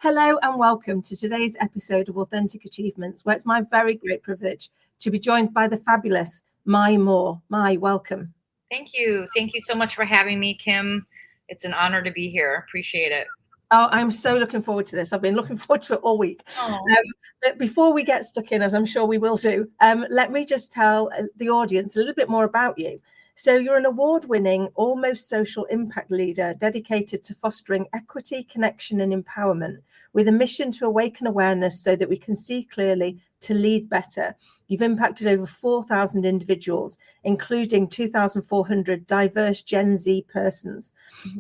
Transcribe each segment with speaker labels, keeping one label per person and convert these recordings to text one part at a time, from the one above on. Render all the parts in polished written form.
Speaker 1: Hello and welcome to today's episode of Authentic Achievements, where it's my very great privilege to be joined by the fabulous Mai Moore. Mai, welcome.
Speaker 2: Thank you. Thank you so much for having me, Kim. It's an honor to be here. Appreciate it.
Speaker 1: Oh, I'm so looking forward to this. I've been looking forward to it all week. But before we get stuck in, as I'm sure we will do, let me just tell the audience a little bit more about you. So you're an award-winning, almost social impact leader dedicated to fostering equity, connection and empowerment with a mission to awaken awareness so that we can see clearly to lead better. You've impacted over 4,000 individuals, including 2,400 diverse Gen Z persons.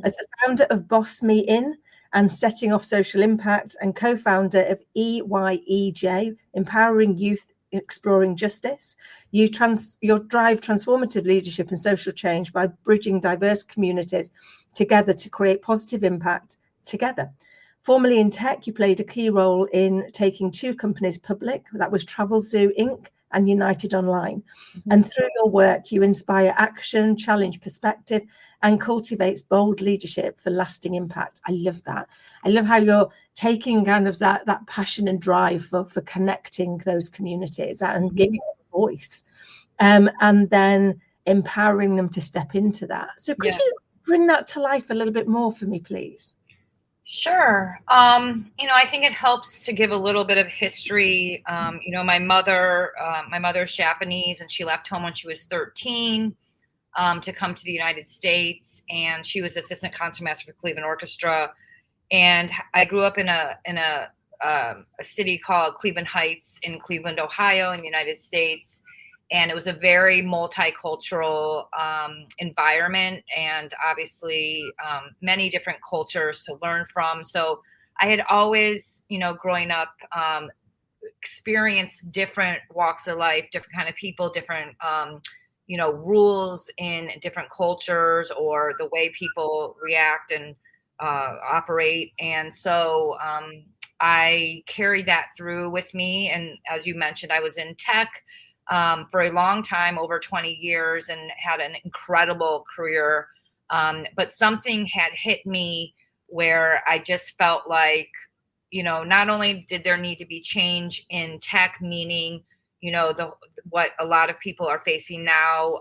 Speaker 1: As the founder of Boss Me In and Setting Off Social Impact and co-founder of EYEJ, Empowering Youth Exploring Justice, you drive transformative leadership and social change by bridging diverse communities together to create positive impact together. Formerly in tech, you played a key role in taking two companies public. That was Travelzoo Inc. and United Online. And through your work, you inspire action, challenge perspective, and cultivates bold leadership for lasting impact. I love that. I love how you're taking kind of that passion and drive for connecting those communities and giving them a voice, and then empowering them to step into that. So could you bring that to life a little bit more for me, please?
Speaker 2: Sure. I think it helps to give a little bit of history. My mother's Japanese, and she left home when she was 13 to come to the United States, and she was assistant concertmaster for Cleveland Orchestra. And I grew up in a city called Cleveland Heights in Cleveland, Ohio, in the United States. And it was a very multicultural environment, and obviously many different cultures to learn from. So I had always, growing up, experienced different walks of life, different kind of people, different, rules in different cultures, or the way people react and operate. And so I carried that through with me. And as you mentioned, I was in tech for a long time, over 20 years, and had an incredible career. But something had hit me where I just felt like, not only did there need to be change in tech, meaning, what a lot of people are facing now,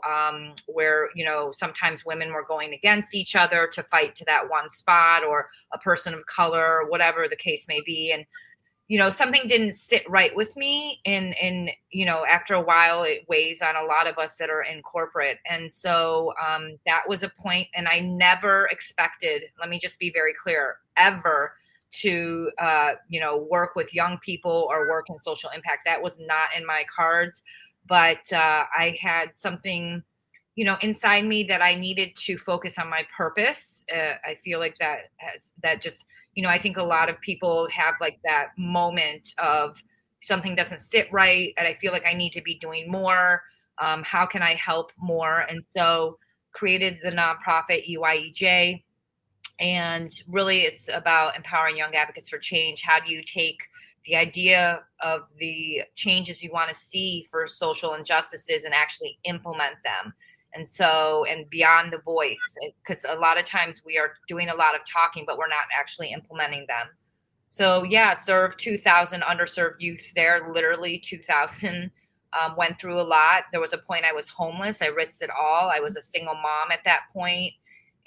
Speaker 2: where, sometimes women were going against each other to fight to that one spot, or a person of color, or whatever the case may be. And something didn't sit right with me, and after a while it weighs on a lot of us that are in corporate. And so that was a point, and I never expected, let me just be very clear, ever to work with young people or work in social impact. That was not in my cards. But I had something inside me that I needed to focus on my purpose. I feel like I think a lot of people have like that moment of something doesn't sit right, and I feel like I need to be doing more. How can I help more? And so created the nonprofit EYEJ. And really it's about empowering young advocates for change. How do you take the idea of the changes you want to see for social injustices and actually implement them? And so, and beyond the voice, because a lot of times we are doing a lot of talking, but we're not actually implementing them. So served 2,000 underserved youth there, literally 2,000, went through a lot. There was a point I was homeless. I risked it all. I was a single mom at that point.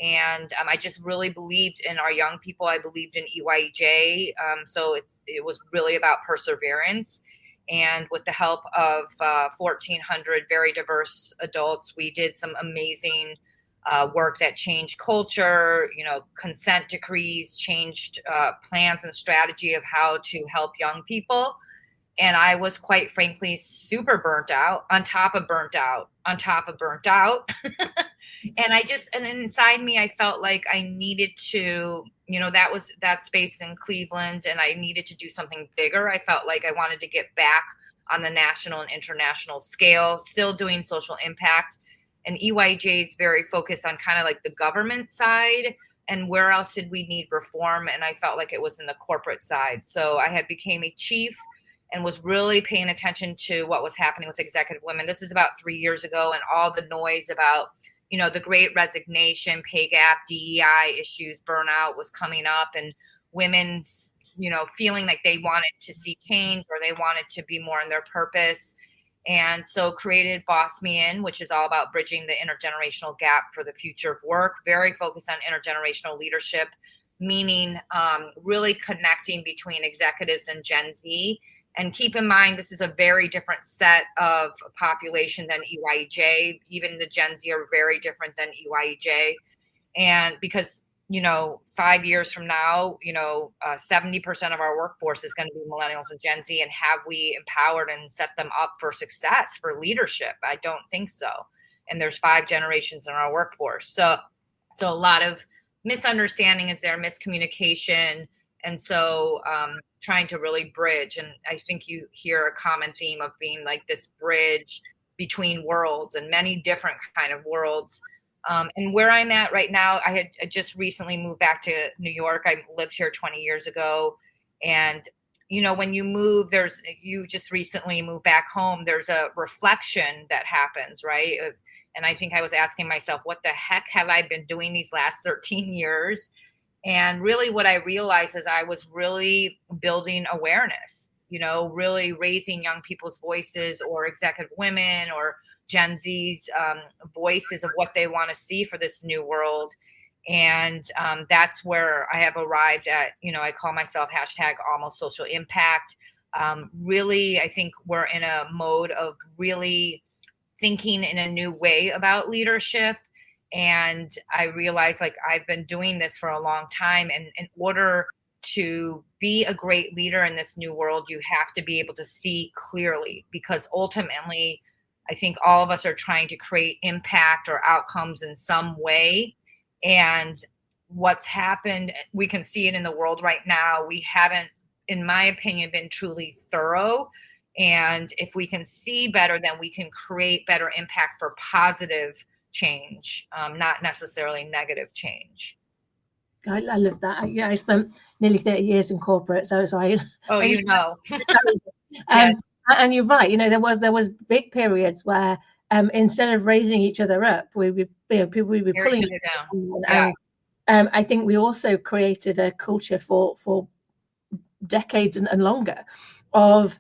Speaker 2: And I just really believed in our young people. I believed in EYEJ. So it was really about perseverance. And with the help of 1,400 very diverse adults, we did some amazing work that changed culture, consent decrees, changed plans and strategy of how to help young people. And I was, quite frankly, super burnt out, on top of burnt out, on top of burnt out. And inside me, I felt like I needed to, that's based in Cleveland, and I needed to do something bigger. I felt like I wanted to get back on the national and international scale, still doing social impact. And EYEJ is very focused on kind of like the government side, and where else did we need reform? And I felt like it was in the corporate side. So I had became a chief and was really paying attention to what was happening with executive women. This is about 3 years ago, and all the noise about, the great resignation, pay gap, DEI issues, burnout was coming up, and women feeling like they wanted to see change or they wanted to be more in their purpose. And so created Boss Me In, which is all about bridging the intergenerational gap for the future of work, very focused on intergenerational leadership, meaning really connecting between executives and Gen Z. And keep in mind, this is a very different set of population than EYEJ. Even the Gen Z are very different than EYEJ. And because 5 years from now, 70% of our workforce is going to be millennials and Gen Z. And have we empowered and set them up for success, for leadership? I don't think so. And there's 5 generations in our workforce. So a lot of misunderstanding is there, miscommunication. And so trying to really bridge. And I think you hear a common theme of being like this bridge between worlds and many different kind of worlds. And where I'm at right now, I had just recently moved back to New York. I lived here 20 years ago. And, when you move, you just recently moved back home, there's a reflection that happens, right? And I think I was asking myself, what the heck have I been doing these last 13 years? And really what I realized is I was really building awareness, really raising young people's voices or executive women or Gen Z's voices of what they want to see for this new world. And that's where I have arrived at, I call myself #almost social impact. Really, I think we're in a mode of really thinking in a new way about leadership. And I realized I've been doing this for a long time. And in order to be a great leader in this new world, you have to be able to see clearly, because ultimately, I think all of us are trying to create impact or outcomes in some way. And what's happened, we can see it in the world right now. We haven't, in my opinion, been truly thorough. And if we can see better, then we can create better impact for positive change, not necessarily negative change.
Speaker 1: I love that. Yeah, I spent nearly 30 years in corporate, so I.
Speaker 2: Oh,
Speaker 1: Yes. And you're right. There was big periods where instead of raising each other up, people would be pulling
Speaker 2: it down.
Speaker 1: And I think we also created a culture for decades and longer of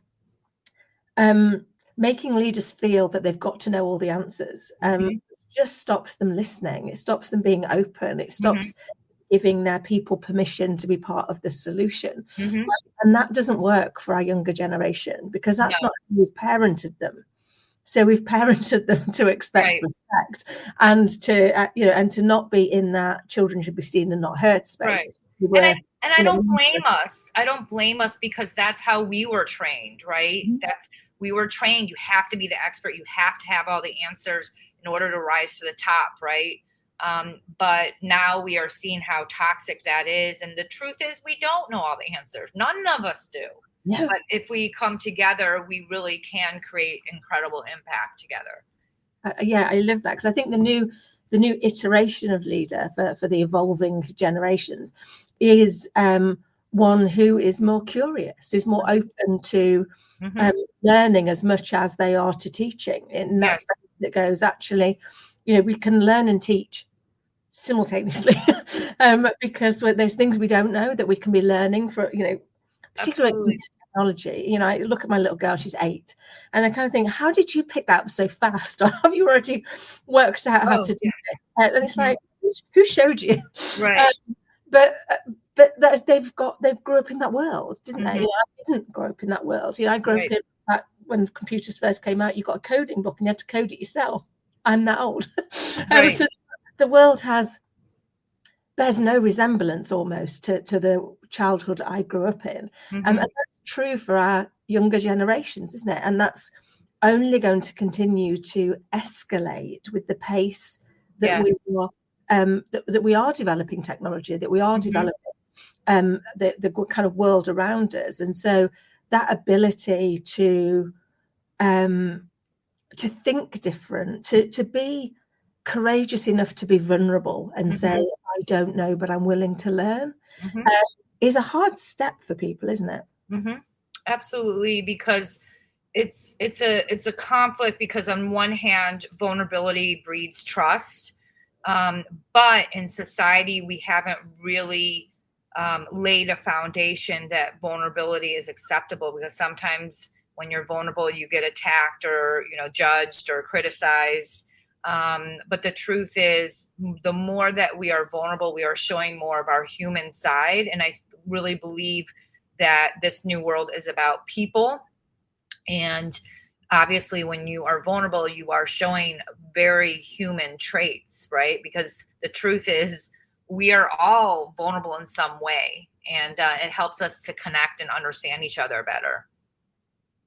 Speaker 1: making leaders feel that they've got to know all the answers. It just stops them listening. It stops them being open. It stops giving their people permission to be part of the solution. And that doesn't work for our younger generation, because that's not how we've parented them. So we've parented them to expect respect and to not be in that children should be seen and not heard space.
Speaker 2: And I don't blame us. I don't blame us, because that's how we were trained, right? We were trained. You have to be the expert. You have to have all the answers in order to rise to the top, right? But now we are seeing how toxic that is. And the truth is, we don't know all the answers. None of us do. Yeah. But if we come together, we really can create incredible impact together.
Speaker 1: I love that, because I think the new iteration of leader for the evolving generations is one who is more curious, who's more open to learning as much as they are to teaching. In that space that goes, actually, we can learn and teach simultaneously, because there's things we don't know that we can be learning for, particularly technology. I look at my little girl, she's 8, and I kind of think, how did you pick that up so fast? Or have you already worked out how to do it? And it's like, who showed you?
Speaker 2: Right.
Speaker 1: But they grew up in that world, didn't they? I didn't grow up in that world. I grew up in that when computers first came out, you got a coding book and you had to code it yourself. I'm that old. So the world bears no resemblance almost to the childhood I grew up in. And that's true for our younger generations, isn't it? And that's only going to continue to escalate with the pace that we are developing technology, that we are developing the kind of world around us. And so that ability to think different, to be courageous enough to be vulnerable and say, I don't know, but I'm willing to learn, is a hard step for people, isn't it?
Speaker 2: Absolutely, because it's a conflict, because on one hand, vulnerability breeds trust, but in society we haven't really laid a foundation that vulnerability is acceptable, because sometimes when you're vulnerable, you get attacked or, judged or criticized. But the truth is, the more that we are vulnerable, we are showing more of our human side. And I really believe that this new world is about people. And obviously, when you are vulnerable, you are showing very human traits, right? Because the truth is, we are all vulnerable in some way, and it helps us to connect and understand each other better.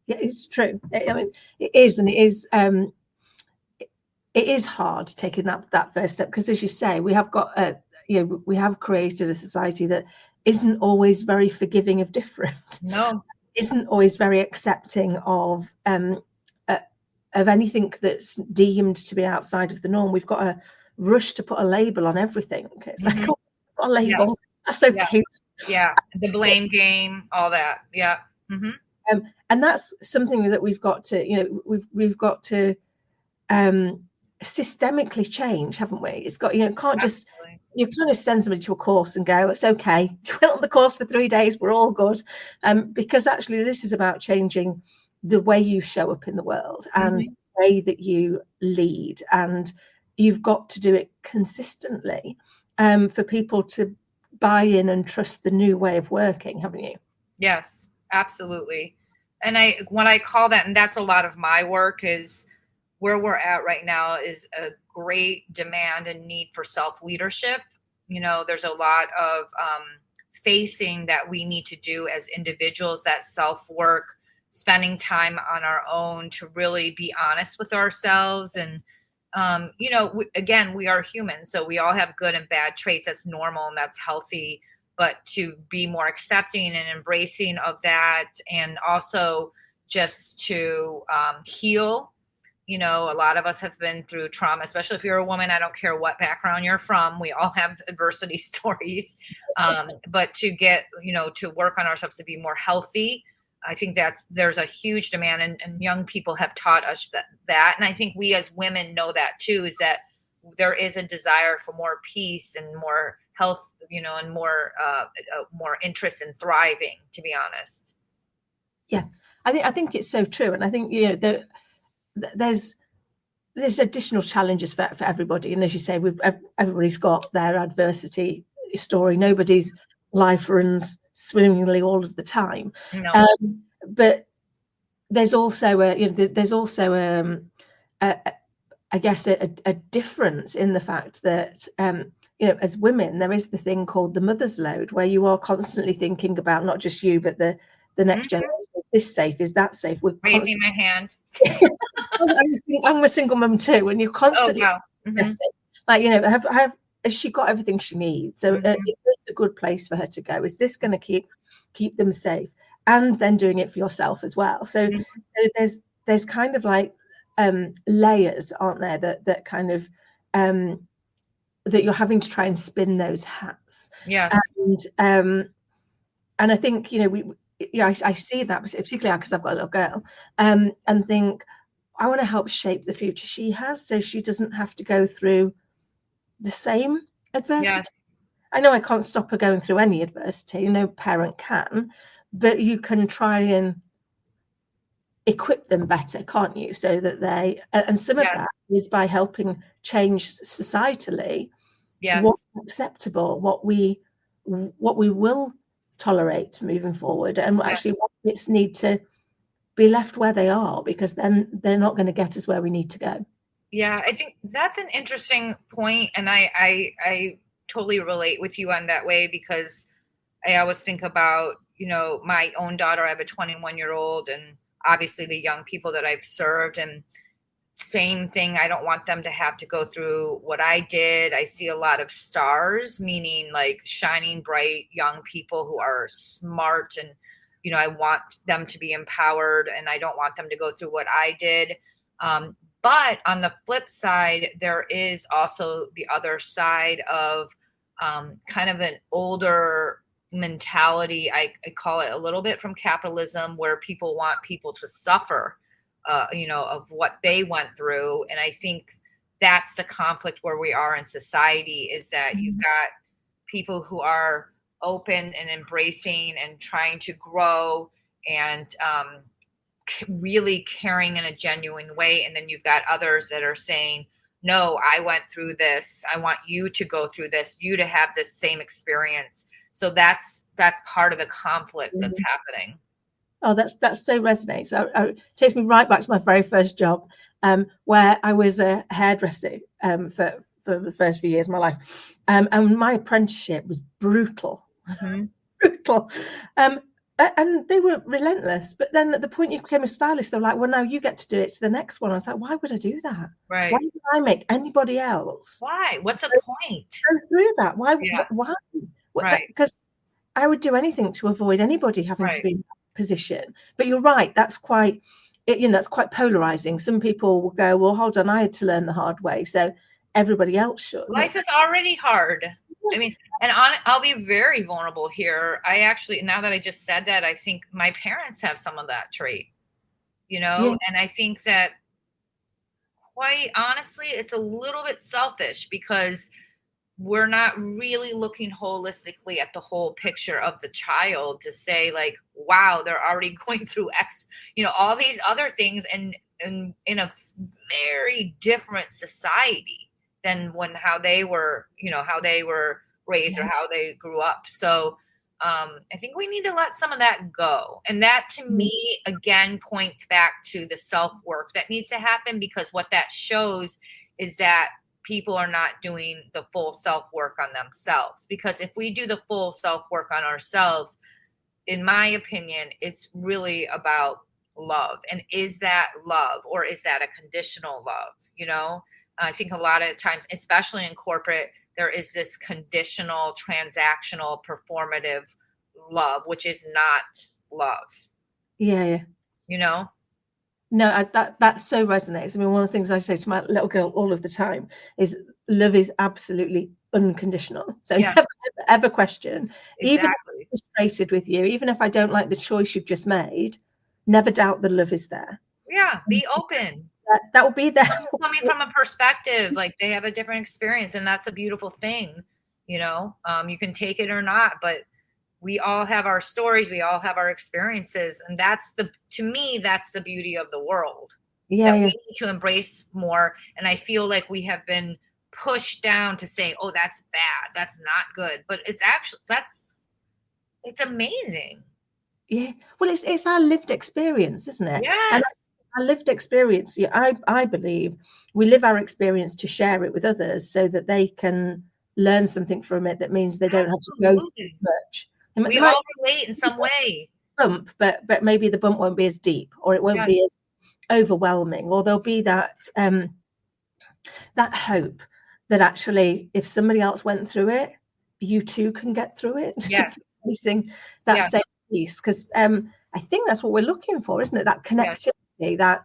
Speaker 1: Yeah, it's true. I mean, it is, and it is. It is hard taking that first step, because, as you say, we have got we have created a society that isn't always very forgiving of different.
Speaker 2: No,
Speaker 1: isn't always very accepting of anything that's deemed to be outside of the norm. We've got a rush to put a label on everything. It's like, oh, got a label. Yes. That's okay.
Speaker 2: Yeah. The blame game, all that. Yeah. Mm-hmm.
Speaker 1: And that's something that we've got to, we've got to systemically change, haven't we? It's got, can't just, you kind of send somebody to a course and go, it's okay. You went on the course for 3 days, we're all good. Because actually this is about changing the way you show up in the world and the way that you lead. And you've got to do it consistently for people to buy in and trust the new way of working, haven't you?
Speaker 2: Yes, absolutely. And when I call that, and that's a lot of my work, is where we're at right now is a great demand and need for self-leadership. There's a lot of facing that we need to do as individuals, that self-work, spending time on our own to really be honest with ourselves. And, again, we are human, so we all have good and bad traits. That's normal and that's healthy. But to be more accepting and embracing of that, and also just to heal. A lot of us have been through trauma, especially if you're a woman. I don't care what background you're from. We all have adversity stories. But to get, to work on ourselves to be more healthy, I think there's a huge demand, and young people have taught us that. And I think we as women know that too, is that there is a desire for more peace and more health, and more interest in thriving, to be honest.
Speaker 1: Yeah, I think it's so true. And I think, there's additional challenges for everybody, and as you say, everybody's got their adversity story. Nobody's life runs swimmingly all of the time.
Speaker 2: No.
Speaker 1: But there's also I guess a difference in the fact that as women, there is the thing called the mother's load, where you are constantly thinking about not just you but the next generation. Is this safe? Is that safe? We're
Speaker 2: raising my hand.
Speaker 1: I'm a single mum too, and you're constantly like, has she got everything she needs? So is this a good place for her to go? Is this going to keep them safe? And then doing it for yourself as well. So there's kind of like layers, aren't there, that kind of that you're having to try and spin those hats.
Speaker 2: Yes.
Speaker 1: And I think I see that, particularly because I've got a little girl, and think I want to help shape the future she has, so she doesn't have to go through the same adversity. Yes. I know I can't stop her going through any adversity. No parent can, but you can try and equip them better, can't you? So that they, and some of that is by helping change societally what's acceptable, what we will tolerate moving forward, and actually what bits need to be left where they are, because then they're not going to get us where we need to go.
Speaker 2: Yeah, I think that's an interesting point, and I totally relate with you on that way, because I always think about my own daughter. I have a 21-year-old, and obviously the young people that I've served, and same thing. I don't want them to have to go through what I did. I see a lot of stars, meaning like shining bright young people who are smart, and I want them to be empowered, and I don't want them to go through what I did. But on the flip side, there is also the other side of kind of an older mentality. I call it a little bit from capitalism, where people want people to suffer, of what they went through. And I think that's the conflict where we are in society, is that you've got people who are open and embracing and trying to grow and really caring in a genuine way. And then you've got others that are saying, no, I went through this. I want you to go through this, you to have this same experience. So that's part of the conflict that's happening.
Speaker 1: Oh, that so resonates. It takes me right back to my very first job, where I was a hairdresser for the first few years of my life, and my apprenticeship was brutal, brutal. And they were relentless. But then at the point you became a stylist, they were like, well, now you get to do it to the next one. I was like, why would I do that?
Speaker 2: Right.
Speaker 1: Why would I make anybody else?
Speaker 2: Why? What's the point?
Speaker 1: Go through that. Why?
Speaker 2: Yeah.
Speaker 1: Why?
Speaker 2: Right.
Speaker 1: Because I would do anything to avoid anybody having to be in that position. But you're right. That's quite, that's quite polarizing. Some people will go, well, hold on, I had to learn the hard way, so everybody else should.
Speaker 2: Life is already hard. I mean, and I'll be very vulnerable here. I actually, now that I just said that, I think my parents have some of that trait, and I think that, quite honestly, it's a little bit selfish because we're not really looking holistically at the whole picture of the child to say, like, wow, they're already going through X, all these other things, and in a very different society than how they were raised or how they grew up. So I think we need to let some of that go. And that, to me, again, points back to the self-work that needs to happen, because what that shows is that people are not doing the full self-work on themselves. Because if we do the full self-work on ourselves, in my opinion, it's really about love. And is that love, or is that a conditional love? I think a lot of times, especially in corporate, there is this conditional, transactional, performative love, which is not love.
Speaker 1: Yeah.
Speaker 2: No,
Speaker 1: that so resonates. I mean, one of the things I say to my little girl all of the time is love is absolutely unconditional. So never ever question.
Speaker 2: Exactly.
Speaker 1: Even if I'm frustrated with you, even if I don't like the choice you've just made, never doubt the love is there.
Speaker 2: Yeah, be open.
Speaker 1: That will be there.
Speaker 2: Coming from a perspective, like, they have a different experience, and that's a beautiful thing. You can take it or not, but we all have our stories, we all have our experiences, and to me, that's the beauty of the world.
Speaker 1: Yeah,
Speaker 2: we need to embrace more. And I feel like we have been pushed down to say, oh, that's bad, that's not good, but it's actually, it's amazing.
Speaker 1: Yeah, well, it's our lived experience, isn't it?
Speaker 2: Yes.
Speaker 1: And our lived experience, I believe we live our experience to share it with others so that they can learn something from it that means they don't have to go through much.
Speaker 2: We all relate in some way.
Speaker 1: Bump, but maybe the bump won't be as deep, or it won't be as overwhelming, or there'll be that that hope that actually, if somebody else went through it, you too can get through it.
Speaker 2: Yes.
Speaker 1: Facing that same piece, because I think that's what we're looking for, isn't it? That connectivity, that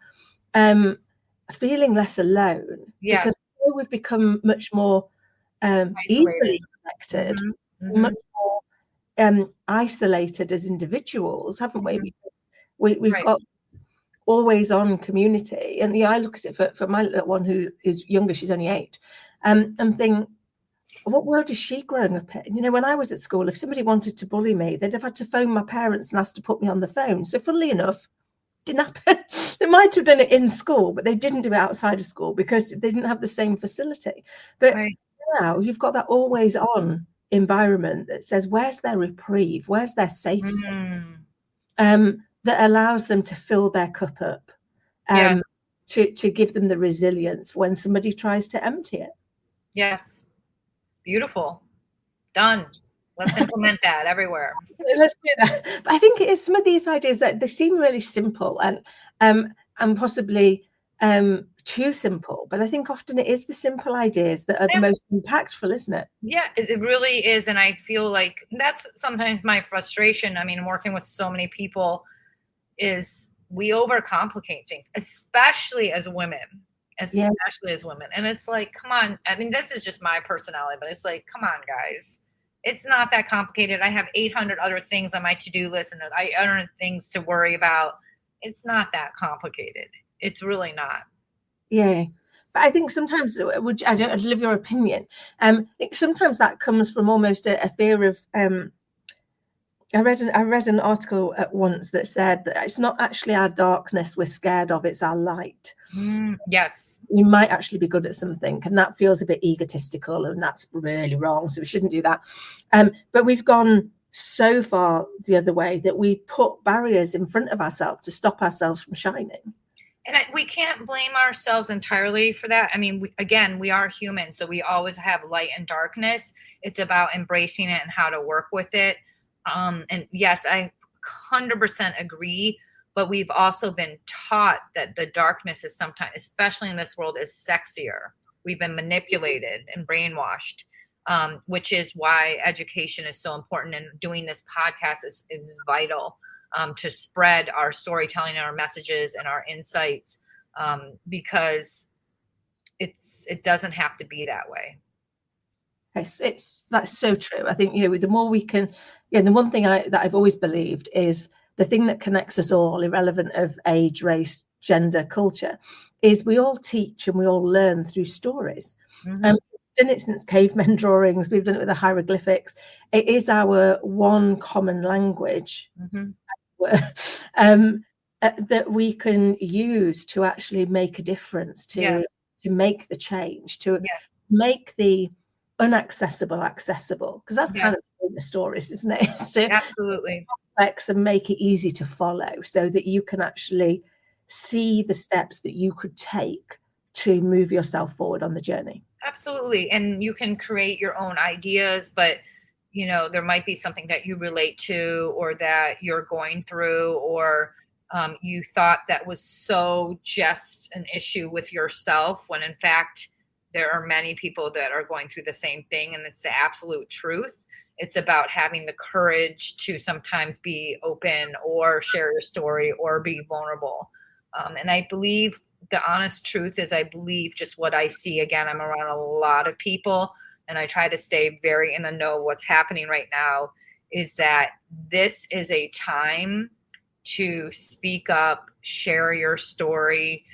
Speaker 1: feeling less alone.
Speaker 2: Yes.
Speaker 1: Because we've become much more easily connected, much more isolated as individuals, haven't we? We've got always on community. And I look at it for my little one who is younger, she's only 8, and think, what world is she growing up in? When I was at school, if somebody wanted to bully me, they'd have had to phone my parents and ask to put me on the phone. So funnily enough, didn't happen. They might have done it in school, but they didn't do it outside of school because they didn't have the same facility. But now you've got that always on environment that says, where's their reprieve? Where's their safe space? That allows them to fill their cup up, to give them the resilience when somebody tries to empty it.
Speaker 2: Yes. Beautiful. Done. Let's implement that everywhere.
Speaker 1: Let's do that. But I think it is some of these ideas that they seem really simple and possibly too simple. But I think often it is the simple ideas that are the most impactful, isn't it?
Speaker 2: Yeah, it really is. And I feel like that's sometimes my frustration. I mean, working with so many people is we overcomplicate things, especially as women. Especially as women. And it's like, come on. I mean, this is just my personality, but it's like, come on, guys. It's not that complicated. I have 800 other things on my to-do list and other things to worry about. It's not that complicated. It's really not.
Speaker 1: Yeah. But I think sometimes, I'd love your opinion. Sometimes that comes from almost a fear of I read an article at once that said that it's not actually our darkness we're scared of, it's our light.
Speaker 2: Yes.
Speaker 1: We might actually be good at something, and that feels a bit egotistical, and that's really wrong, so we shouldn't do that. But we've gone so far the other way that we put barriers in front of ourselves to stop ourselves from shining.
Speaker 2: And we can't blame ourselves entirely for that. I mean, we are human, so we always have light and darkness. It's about embracing it and how to work with it. And yes, I 100% agree, but we've also been taught that the darkness is sometimes, especially in this world, is sexier. We've been manipulated and brainwashed, which is why education is so important. And doing this podcast is vital to spread our storytelling and our messages and our insights, because it doesn't have to be that way.
Speaker 1: That's so true. I think, the more we can, the one thing that I've always believed is the thing that connects us all, irrelevant of age, race, gender, culture, is we all teach and we all learn through stories. We've done it since cavemen drawings. We've done it with the hieroglyphics. It is our one common language that we can use to actually make a difference, to make the change, to make the unaccessible accessible, because that's kind of the stories, isn't it? It's to
Speaker 2: absolutely
Speaker 1: complex and make it easy to follow, so that you can actually see the steps that you could take to move yourself forward on the journey.
Speaker 2: Absolutely. And you can create your own ideas, but there might be something that you relate to, or that you're going through, or you thought that was so just an issue with yourself, when in fact there are many people that are going through the same thing, and it's the absolute truth. It's about having the courage to sometimes be open, or share your story, or be vulnerable. And I believe the honest truth is, I believe just what I see. Again, I'm around a lot of people, and I try to stay very in the know of what's happening right now, is that this is a time to speak up, share your story.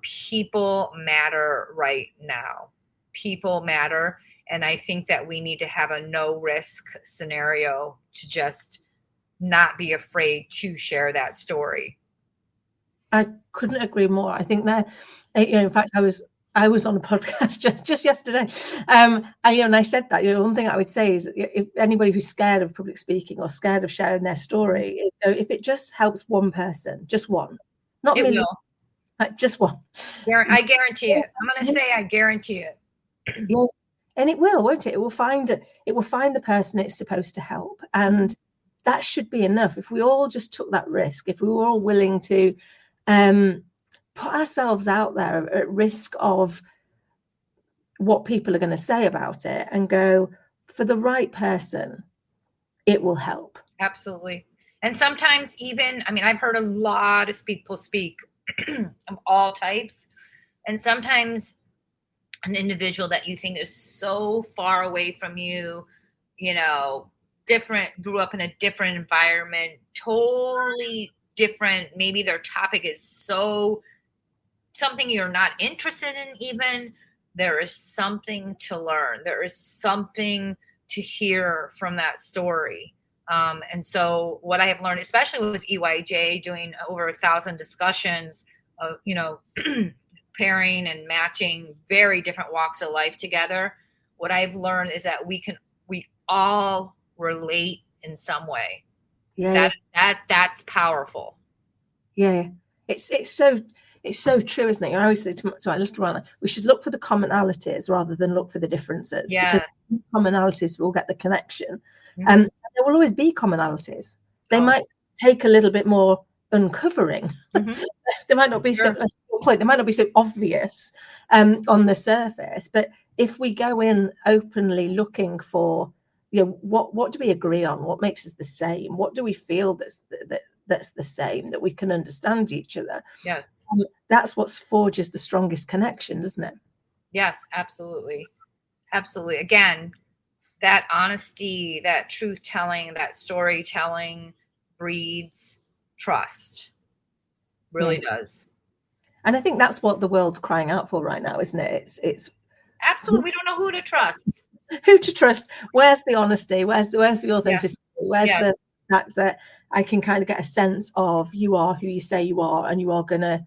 Speaker 2: People matter right now. People matter. And I think that we need to have a no risk scenario to just not be afraid to share that story.
Speaker 1: I couldn't agree more. I think that, in fact, I was on a podcast just yesterday, and I said that, one thing I would say is, if anybody who's scared of public speaking or scared of sharing their story, if it just helps one person, just one, not
Speaker 2: it
Speaker 1: millions,
Speaker 2: will.
Speaker 1: like just one.
Speaker 2: I guarantee it. I'm going to say I guarantee it.
Speaker 1: And it will, won't it? It will find the person it's supposed to help, and that should be enough. If we all just took that risk, if we were all willing to put ourselves out there at risk of what people are going to say about it, and go for the right person, it will help.
Speaker 2: Absolutely. And sometimes even, I've heard a lot of people speak of all types, and sometimes an individual that you think is so far away from you, different, grew up in a different environment, totally different. Maybe their topic is so something you're not interested in even. There is something to learn. There is something to hear from that story. And so what I have learned, especially with EYEJ, doing over 1,000 discussions of, pairing and matching very different walks of life together, what I've learned is that we all relate in some way. That's powerful.
Speaker 1: Yeah, it's so true, isn't it? I always say to my little one, we should look for the commonalities rather than look for the differences, because commonalities will get the connection. And there will always be commonalities. They might take a little bit more uncovering. They might not be they might not be so obvious on the surface, but if we go in openly looking for, what do we agree on, what makes us the same, what do we feel that's the same, that we can understand each other, that's what forges the strongest connection, doesn't it?
Speaker 2: Yes, absolutely. Again, that honesty, that truth telling, that storytelling breeds trust. Really does.
Speaker 1: And I think that's what the world's crying out for right now, isn't it? It's
Speaker 2: absolutely. We don't know who to trust.
Speaker 1: Who to trust? Where's the honesty? Where's the authenticity? Where's that I can kind of get a sense of you are who you say you are, and you are going to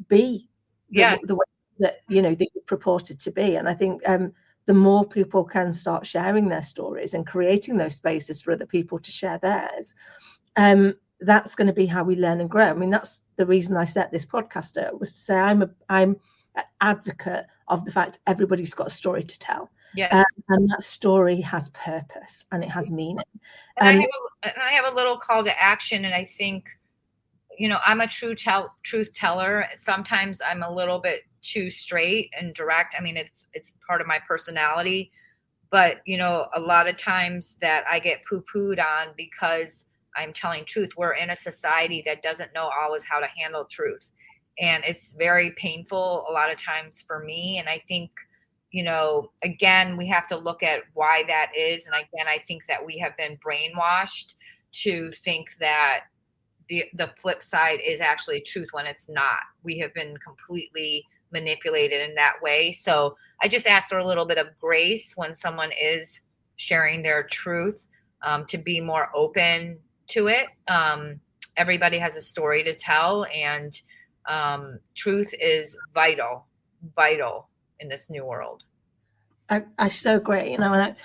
Speaker 1: be the way that that you purported to be. And I think the more people can start sharing their stories and creating those spaces for other people to share theirs, that's going to be how we learn and grow. I mean, that's the reason I set this podcast up, was to say I'm an advocate of the fact everybody's got a story to tell.
Speaker 2: Yes.
Speaker 1: And that story has purpose and it has meaning.
Speaker 2: And I have a little call to action. And I think, I'm a truth teller. Sometimes I'm a little bit too straight and direct. I mean, it's part of my personality, but a lot of times that I get poo-pooed on because I'm telling truth. We're in a society that doesn't know always how to handle truth. And it's very painful a lot of times for me. And I think, again, we have to look at why that is. And again, I think that we have been brainwashed to think that the flip side is actually truth when it's not. We have been completely manipulated in that way. So I just ask for a little bit of grace when someone is sharing their truth, to be more open to it. Everybody has a story to tell, and truth is vital in this new world.
Speaker 1: I so agree. And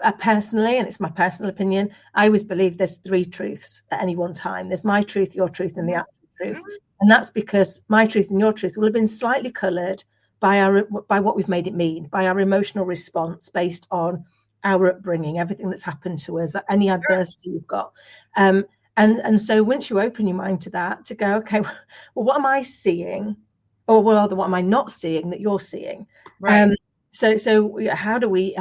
Speaker 1: I personally, and it's my personal opinion, I always believe there's 3 truths at any one time. There's my truth, your truth, and the actual truth. And that's because my truth and your truth will have been slightly coloured by what we've made it mean, by our emotional response based on our upbringing, everything that's happened to us, any adversity you've got. And so once you open your mind to that, to go, okay, well, what am I seeing? Or what am I not seeing that you're seeing?
Speaker 2: Right.
Speaker 1: So how do we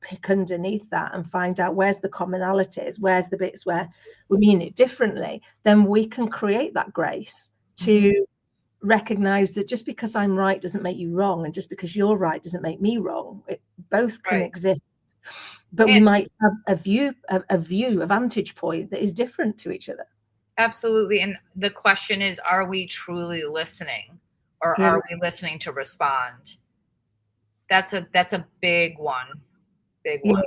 Speaker 1: pick underneath that and find out where's the commonalities, where's the bits where we mean it differently? Then we can create that grace to recognize that just because I'm right doesn't make you wrong, and just because you're right doesn't make me wrong. Both can exist, but we might have a vantage point that is different to each other.
Speaker 2: Absolutely. And the question is, are we truly listening, or are we listening to respond? That's a big one.
Speaker 1: Yeah,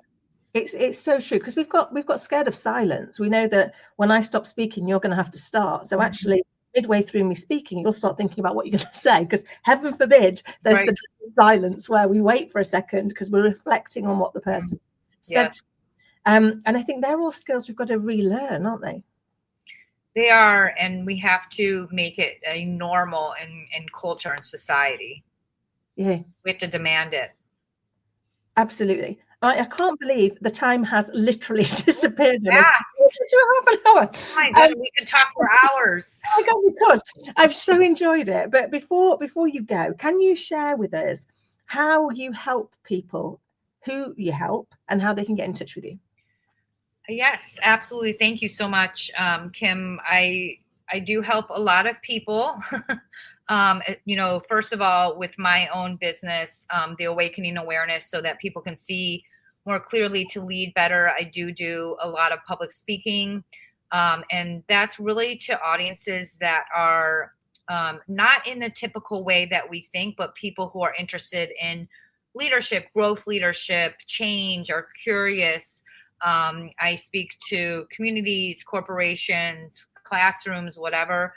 Speaker 1: it's so true, because we've got scared of silence. We know that when I stop speaking, you're going to have to start. So actually, midway through me speaking, you'll start thinking about what you're going to say, because heaven forbid there's the silence where we wait for a second because we're reflecting on what the person said. And I think they're all skills we've got to relearn, aren't they?
Speaker 2: They are, and we have to make it a normal in culture and society.
Speaker 1: Yeah,
Speaker 2: we have to demand it.
Speaker 1: Absolutely. I can't believe the time has literally disappeared.
Speaker 2: Yes.
Speaker 1: Half an hour.
Speaker 2: Oh my God, we could talk for hours.
Speaker 1: Oh my God, we could. I've so enjoyed it. But before you go, can you share with us how you help people, who you help, and how they can get in touch with you?
Speaker 2: Yes, absolutely. Thank you so much, Kim. I do help a lot of people. First of all, with my own business, the Awakening Awareness, so that people can see more clearly to lead better. I do a lot of public speaking, and that's really to audiences that are not in the typical way that we think, but people who are interested in leadership, growth leadership, change, are curious. I speak to communities, corporations, classrooms, whatever.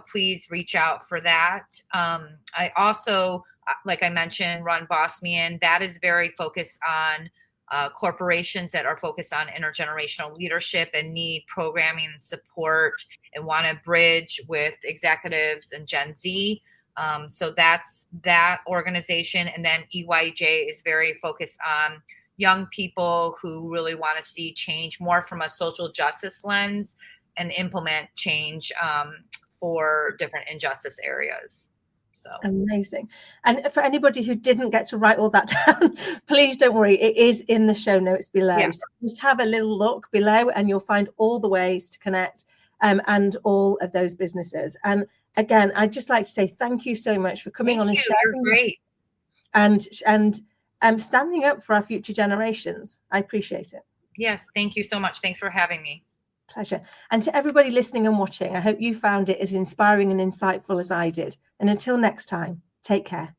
Speaker 2: Please reach out for that. I also, like I mentioned, run Boss Me In. That is very focused on corporations that are focused on intergenerational leadership and need programming and support and want to bridge with executives and Gen Z. So that's that organization. And then EYEJ is very focused on young people who really want to see change more from a social justice lens and implement change for different injustice areas. So
Speaker 1: amazing. And for anybody who didn't get to write all that down, please don't worry, it is in the show notes below. Yeah. So just have a little look below and you'll find all the ways to connect and all of those businesses. And again, I'd just like to say thank you so much for coming on and sharing.
Speaker 2: You're great.
Speaker 1: And standing up for our future generations. I appreciate it.
Speaker 2: Yes, thank you so much. Thanks for having me.
Speaker 1: Pleasure. And to everybody listening and watching, I hope you found it as inspiring and insightful as I did. And until next time, take care.